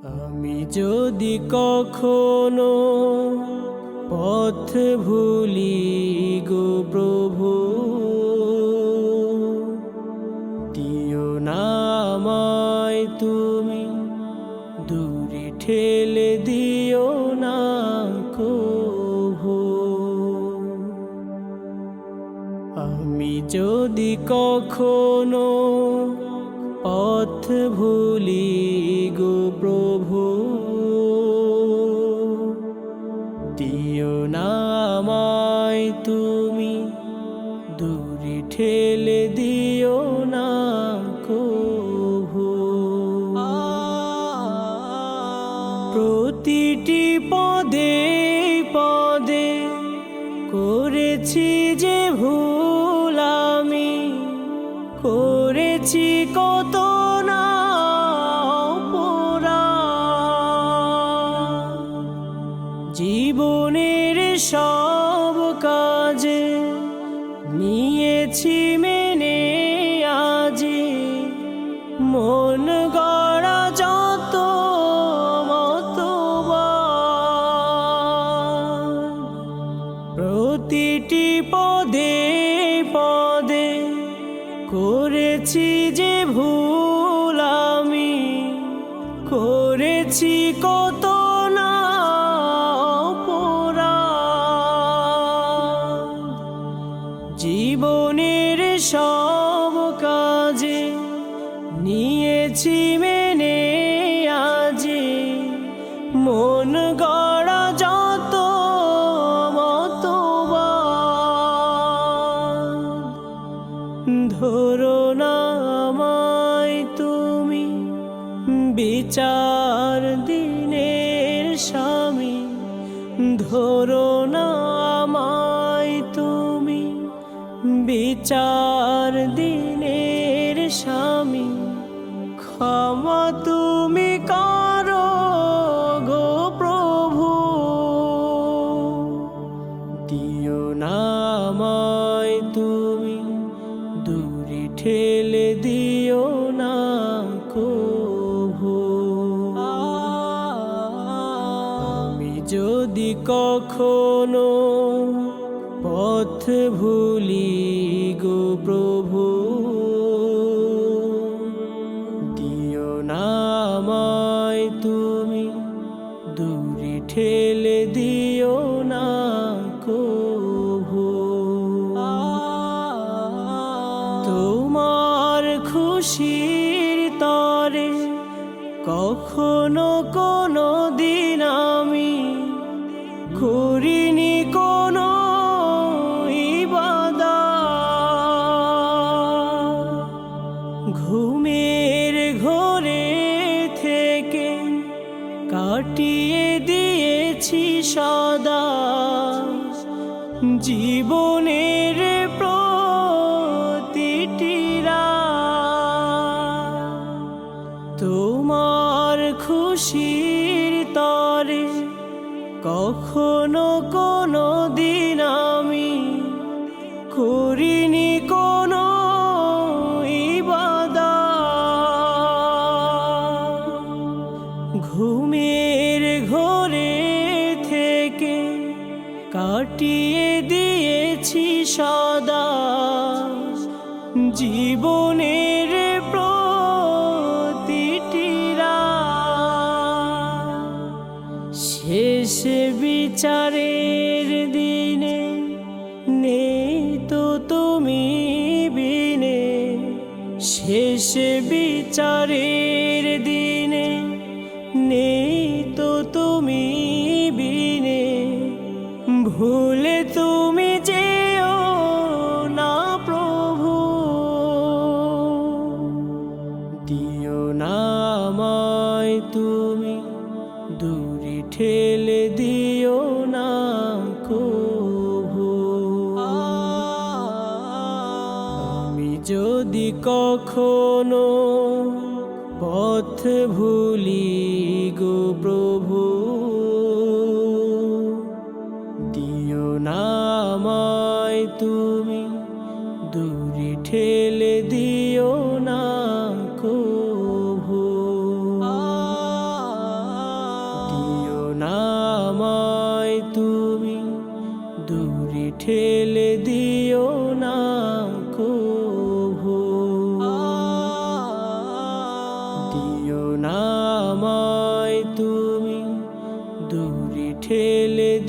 আমি যদি কখনো পথ ভুলি গো প্রভু, দিও না আমায় তুমি দূরে ঠেলে দিও না কভু। আমি যদি কখনো পথ ভুলি গো প্রভু, দিও না আমায় তুমি দূরে ঠেলে দিও না কভু। প্রতিটি পদে পদে করেছি যে ভুল, আমি করেছি কত না অপরাধ। জীবনের সব কাজে নিয়েছি মেনে আজি, মন গড়া যত মতবাদ। প্রতিটি পদে পদে করেছি যে ভুল, আমি করেছি কত না অপরাধ। জীবনের সব কাজে নিয়েছি মেনে আজি, মন গড়া যত মতবাদ। ধরো না আমায় তুমি বিচার দিনের স্বামী, ধরো না আমায় তুমি বিচার দিনের স্বামী। ক্ষমা তুমি করো গো প্রভু, দিও না আমায় তুমি দূরে ঠেলে দিও না কভু। আমি যদি কখনো পথ ভুলি গো প্রভু, দিও না আমায় তুমি দূরে ঠেলে দিও না কভু। তোমার খুশির তরে কখনো কোনো দিন আমি করিনি কোনো ইবাদত। ঘুমের ঘোরে থেকে কাটিয়ে দিয়েছি সদা জীবনের প্রতিটি রাত। তোমার খুশির তরে কখনো কোনো দিন আমি করিনি কোনো ইবাদত। ঘুমের ঘোরে থেকে কাটিয়ে দিয়েছি সদা জীবনের প্রতিটি রাত। শেষ বিচারের দিনে নেই তো তুমি বিনে, শেষ বিচারের দিনে নেই তো তুমি বিনে। ভুলে তুমি যেও না প্রভু, দিও না আমায় তুমি দূরে ঠেলে দিও না কভু। আমি যদি কখনো পথ ভুলি গো প্রভু, দিও না আমায় তুমি দূরে ঠেলে দিও না কভু। দিও না আমায় তুমি, দূরে ঠেলে দিও না কভু। দিও না আমায় তুমি, দূরে ঠেলে